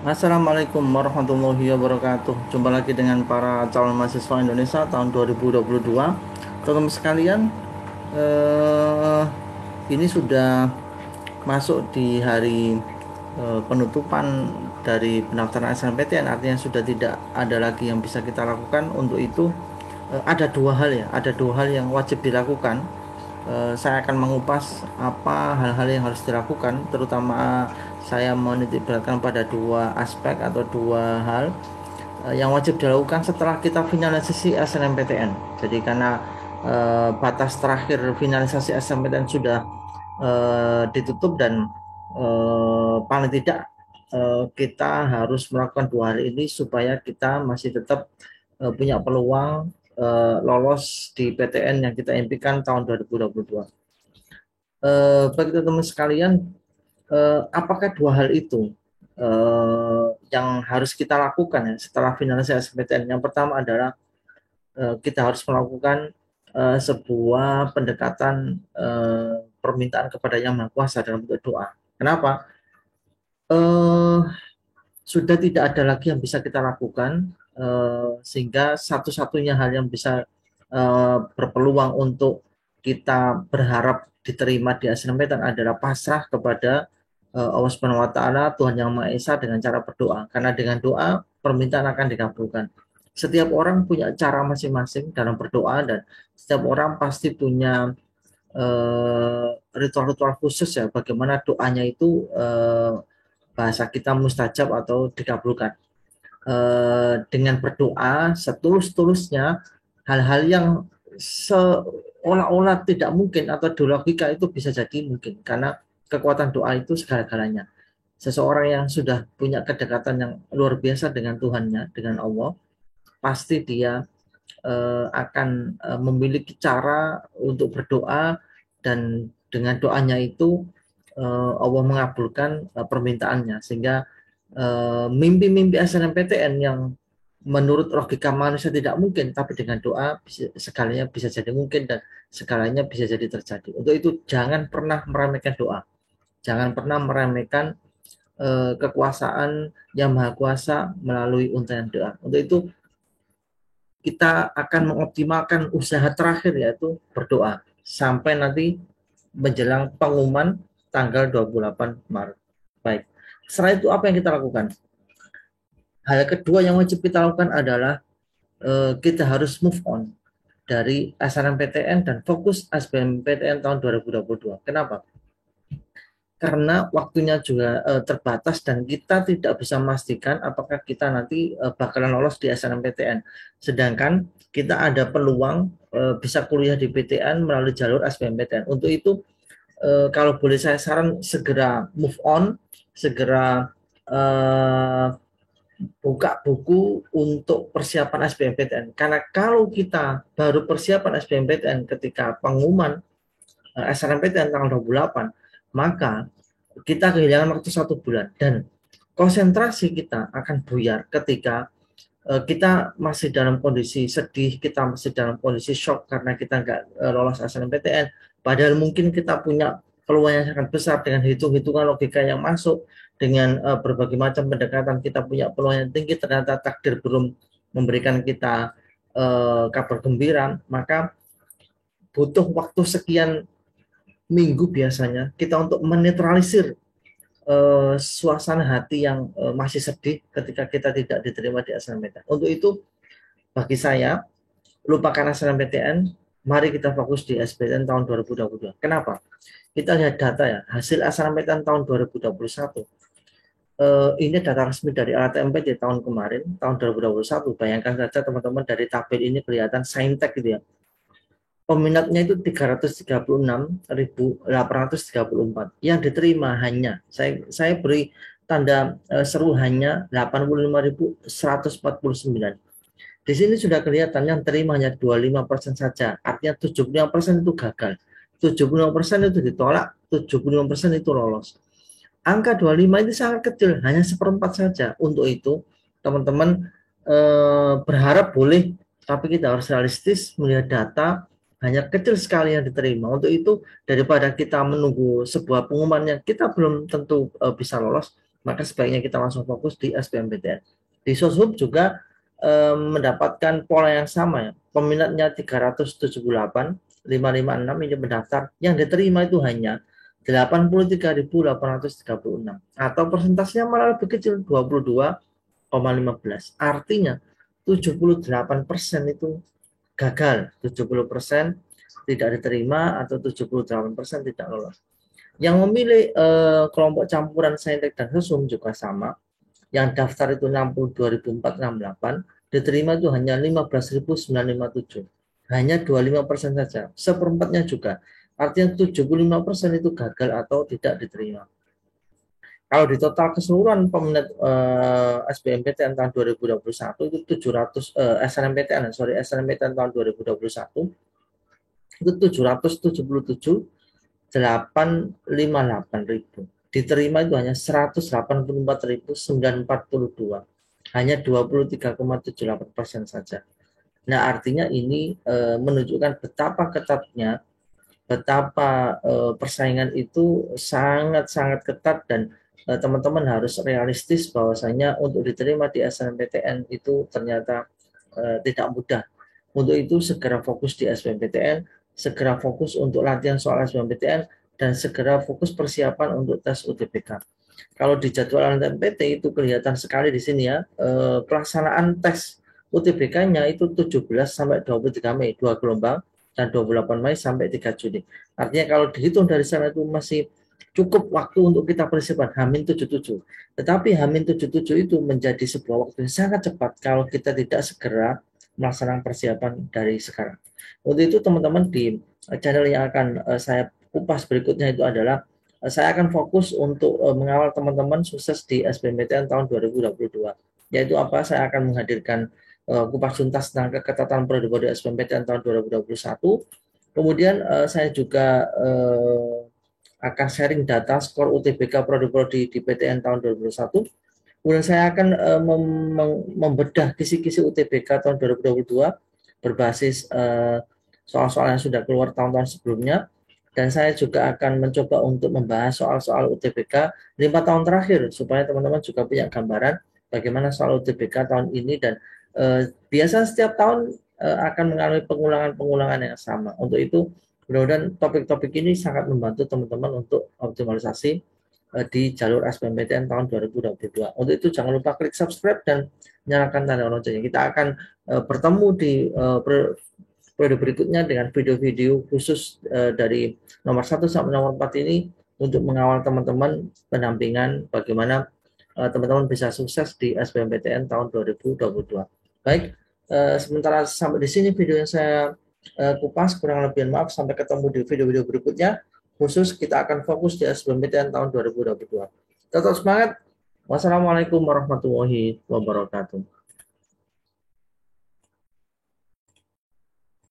Assalamualaikum warahmatullahi wabarakatuh. Jumpa lagi dengan para calon mahasiswa Indonesia tahun 2022. Teman-teman sekalian, eh, ini sudah masuk di hari penutupan dari pendaftaran SNMPTN. Artinya sudah tidak ada lagi yang bisa kita lakukan. Untuk itu ada dua hal ya, ada dua hal yang wajib dilakukan. Saya akan mengupas apa hal-hal yang harus dilakukan, terutama saya menitik beratkan pada dua aspek atau dua hal yang wajib dilakukan setelah kita finalisasi SNMPTN. Jadi karena batas terakhir finalisasi SNMPTN sudah ditutup dan paling tidak kita harus melakukan dua hal ini supaya kita masih tetap punya peluang lolos di PTN yang kita impikan tahun 2022. Bagi teman-teman sekalian, apakah dua hal itu yang harus kita lakukan ya setelah finalisasi SBMPTN? Yang pertama adalah kita harus melakukan sebuah pendekatan permintaan kepada Yang Maha Kuasa dalam bentuk doa. Kenapa? Eh, sudah tidak ada lagi yang bisa kita lakukan, sehingga satu-satunya hal yang bisa berpeluang untuk kita berharap diterima di SNMPTN adalah pasrah kepada Allah Subhanahu wa taala, Tuhan Yang Maha Esa, dengan cara berdoa. Karena dengan doa permintaan akan dikabulkan. Setiap orang punya cara masing-masing dalam berdoa, dan setiap orang pasti punya ritual-ritual khusus ya bagaimana doanya itu bahasa kita mustajab atau dikabulkan. Dengan berdoa setulus-tulusnya, hal-hal yang seolah-olah tidak mungkin atau di logika itu bisa jadi mungkin, karena kekuatan doa itu segala-galanya. Seseorang yang sudah punya kedekatan yang luar biasa dengan Tuhannya, dengan Allah, pasti dia akan memiliki cara untuk berdoa, dan dengan doanya itu Allah mengabulkan permintaannya, sehingga mimpi-mimpi SNMPTN yang menurut logika manusia tidak mungkin, tapi dengan doa segalanya bisa jadi mungkin dan segalanya bisa jadi terjadi. Untuk itu jangan pernah meremehkan doa, jangan pernah meremehkan kekuasaan Yang Maha Kuasa melalui untayan doa. Untuk itu kita akan mengoptimalkan usaha terakhir, yaitu berdoa sampai nanti menjelang pengumuman tanggal 28 Maret. Baik. Setelah itu apa yang kita lakukan? Hal kedua yang wajib kita lakukan adalah kita harus move on dari SNMPTN dan fokus SBMPTN tahun 2022. Kenapa? Karena waktunya juga terbatas dan kita tidak bisa memastikan apakah kita nanti bakalan lolos di SNMPTN. Sedangkan kita ada peluang bisa kuliah di PTN melalui jalur SBMPTN. Untuk itu kalau boleh saya saran, segera move on, segera buka buku untuk persiapan SBMPTN. Karena kalau kita baru persiapan SBMPTN ketika pengumuman SNMPTN tanggal 28, maka kita kehilangan waktu 1 bulan dan konsentrasi kita akan buyar ketika kita masih dalam kondisi sedih, kita masih dalam kondisi shock karena kita nggak lolos SNMPTN. Padahal mungkin kita punya peluang yang sangat besar dengan hitung-hitungan logika yang masuk, dengan berbagai macam pendekatan kita punya peluang yang tinggi, ternyata takdir belum memberikan kita kabar gembira, maka butuh waktu sekian minggu biasanya kita untuk menetralisir suasana hati yang masih sedih ketika kita tidak diterima di SNMPTN. Untuk itu, bagi saya, lupakan SNMPTN, mari kita fokus di SBMPTN tahun 2022. Kenapa? Kita lihat data ya, hasil SNMPTN tahun 2021. Ini data resmi dari LTMP di tahun kemarin, tahun 2021. Bayangkan saja teman-teman, dari tabel ini kelihatan Saintek gitu ya. Peminatnya itu 336.834. Yang diterima hanya, saya beri tanda seru, hanya 85.149. Di sini sudah kelihatan yang terima hanya 25% saja. Artinya 75% itu gagal. 75% itu ditolak, 75% itu lolos. Angka 25 itu sangat kecil, hanya seperempat saja. Untuk itu, teman-teman berharap boleh, tapi kita harus realistis melihat data, hanya kecil sekali yang diterima. Untuk itu, daripada kita menunggu sebuah pengumuman yang kita belum tentu bisa lolos, maka sebaiknya kita langsung fokus di SBMPTN. Di Soshub juga mendapatkan pola yang sama ya. Peminatnya 378.556 ini mendaftar, yang diterima itu hanya 83.836 atau persentasenya malah lebih kecil 22,15. Artinya 78% itu gagal, 70% tidak diterima atau 78% tidak lolos. Yang memilih kelompok campuran saintek dan sesum juga sama. Yang daftar itu 62.468, diterima itu hanya 15.957. Hanya 25% saja, seperempatnya juga. Artinya 75% itu gagal atau tidak diterima. Kalau di total keseluruhan peminat SBMPTN tahun 2021 itu 700 SNMPTN tahun 2021 itu 777.858.000. Diterima itu hanya 184.942. Hanya 23,78% saja. Nah, artinya ini menunjukkan betapa ketatnya, betapa persaingan itu sangat-sangat ketat, dan teman-teman harus realistis bahwasanya untuk diterima di SNMPTN itu ternyata tidak mudah. Untuk itu segera fokus di SBMPTN, segera fokus untuk latihan soal SBMPTN, dan segera fokus persiapan untuk tes UTBK. Kalau di jadwal NMPT itu kelihatan sekali di sini ya, pelaksanaan tes UTBK-nya itu 17 sampai 23 Mei, 2 gelombang, dan 28 Mei sampai 3 Juni. Artinya kalau dihitung dari sana itu masih cukup waktu untuk kita persiapan H-77. Tetapi H-77 itu menjadi sebuah waktu yang sangat cepat kalau kita tidak segera melaksanakan persiapan dari sekarang. Untuk itu teman-teman di channel yang akan saya kupas berikutnya itu adalah saya akan fokus untuk mengawal teman-teman sukses di SBMPTN tahun 2022. Yaitu apa? Saya akan menghadirkan kupas tuntas tentang keketatan prodi-prodi SBMPTN tahun 2021. Kemudian saya juga akan sharing data skor UTBK prodi-prodi di PTN tahun 2021. Kemudian saya akan membedah kisi-kisi UTBK tahun 2022 berbasis soal-soal yang sudah keluar tahun-tahun sebelumnya. Dan saya juga akan mencoba untuk membahas soal-soal UTBK 5 tahun terakhir supaya teman-teman juga punya gambaran bagaimana soal UTBK tahun ini, dan biasa setiap tahun akan mengalami pengulangan-pengulangan yang sama. Untuk itu mudah-mudahan topik-topik ini sangat membantu teman-teman untuk optimalisasi di jalur SBMPTN tahun 2022. Untuk itu jangan lupa klik subscribe dan nyalakan tanda loncengnya. Kita akan bertemu di periode berikutnya dengan video-video khusus dari nomor 1 sampai nomor 4 ini untuk mengawal teman-teman pendampingan bagaimana teman-teman bisa sukses di SBMPTN tahun 2022. Baik, sementara sampai di sini video yang saya kupas, kurang lebih maaf, sampai ketemu di video-video berikutnya. Khusus kita akan fokus di SBMPTN tahun 2022. Tetap semangat. Wassalamualaikum warahmatullahi wabarakatuh.